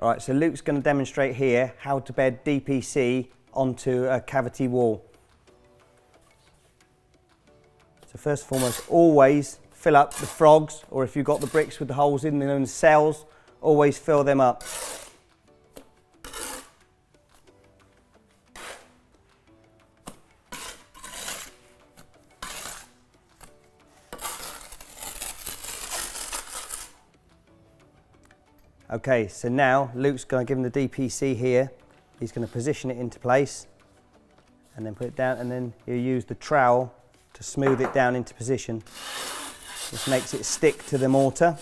All right, so Luke's going to demonstrate here how to bed DPC onto a cavity wall. So first and foremost, always fill up the frogs, or if you've got the bricks with the holes in them and cells, always fill them up. Okay, so now Luke's going to give him the DPC here. He's going to position it into place and then put it down, and then he'll use the trowel to smooth it down into position. This makes it stick to the mortar.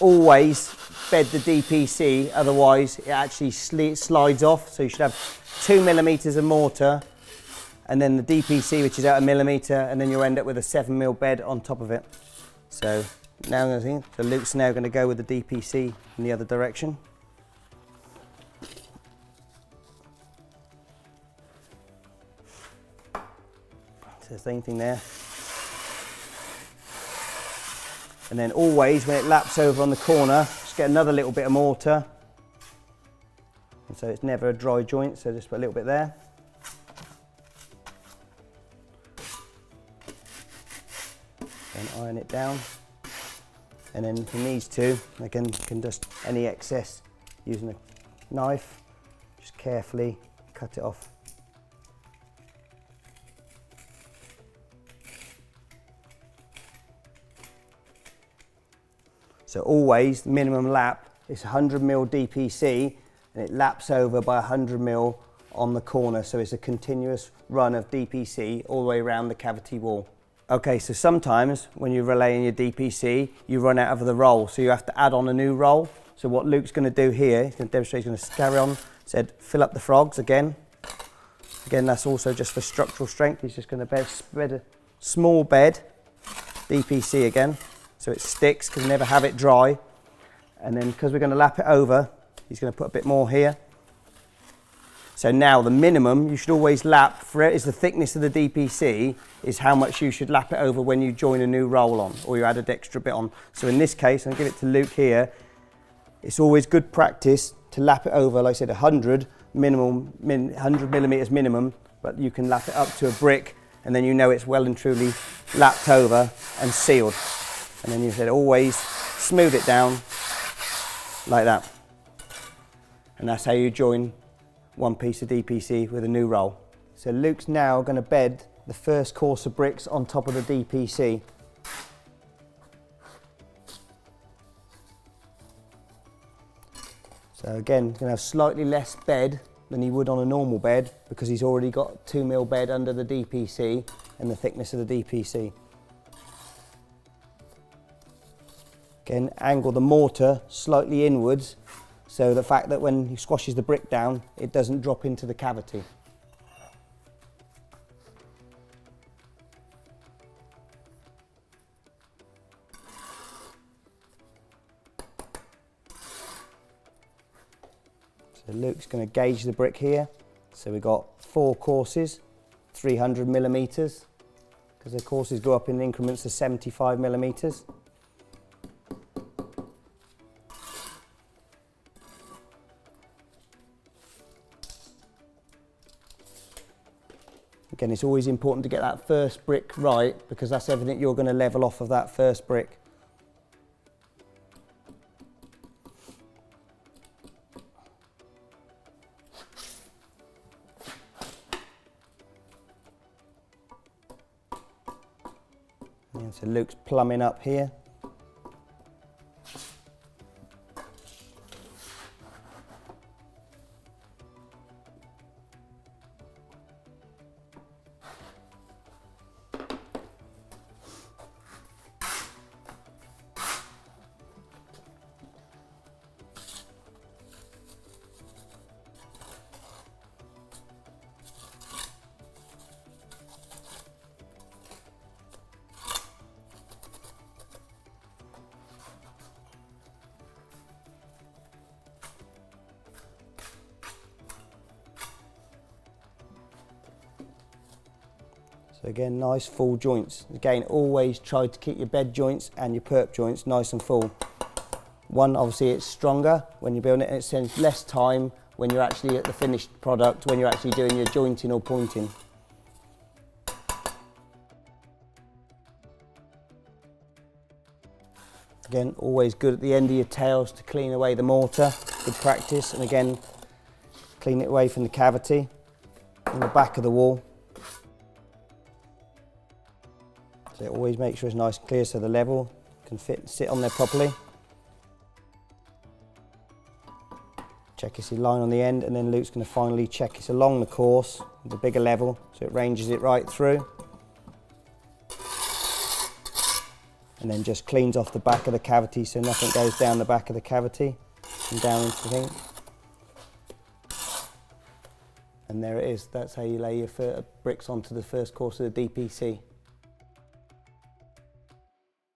Always bed the DPC, otherwise it actually slides off. So you should have 2 millimeters of mortar and then the DPC, which is out 1 millimeter, and then you'll end up with a 7 mil bed on top of it. So now so Luke's now going to go with the DPC in the other direction. So same thing there. And then always when it laps over on the corner, just get another little bit of mortar. And so it's never a dry joint, so just put a little bit there. And iron it down. And then if he needs to, again, can just any excess using a knife, just carefully cut it off. So always minimum lap is 100 mil DPC, and it laps over by 100 mil on the corner. So it's a continuous run of DPC all the way around the cavity wall. Okay, so sometimes when you're relaying your DPC, you run out of the roll, so you have to add on a new roll. So what Luke's going to do here, he's going to demonstrate, he's going to carry on, said fill up the frogs again. Again, that's also just for structural strength. He's just going to spread a small bed, DPC again, so it sticks, because we never have it dry. And then because we're going to lap it over, he's going to put a bit more here. So now the minimum you should always lap for it is the thickness of the DPC, is how much you should lap it over when you join a new roll on, or you add an extra bit on. So in this case, I'll give it to Luke here, it's always good practice to lap it over, like I said, 100 millimeters minimum, but you can lap it up to a brick, and then you know it's well and truly lapped over and sealed. And then you said always smooth it down like that. And that's how you join one piece of DPC with a new roll. So Luke's now going to bed the first course of bricks on top of the DPC. So again, he's going to have slightly less bed than he would on a normal bed, because he's already got 2 mil bed under the DPC and the thickness of the DPC. Again, angle the mortar slightly inwards, so the fact that when he squashes the brick down, it doesn't drop into the cavity. So Luke's going to gauge the brick here. So we've got 4 courses, 300 millimeters, because the courses go up in increments of 75 millimeters. Again, it's always important to get that first brick right, because that's everything you're going to level off of that first brick. Yeah, so Luke's plumbing up here. So again, nice full joints. Again, always try to keep your bed joints and your perp joints nice and full. One, obviously it's stronger when you're building it, and it spends less time when you're actually at the finished product, when you're actually doing your jointing or pointing. Again, always good at the end of your tails to clean away the mortar, good practice, and again, clean it away from the cavity on the back of the wall. So always make sure it's nice and clear so the level can fit and sit on there properly. Check it's in line on the end, and then Luke's going to finally check it's along the course with a bigger level so it ranges it right through. And then just cleans off the back of the cavity so nothing goes down the back of the cavity and down into the thing. And there it is, that's how you lay your bricks onto the first course of the DPC.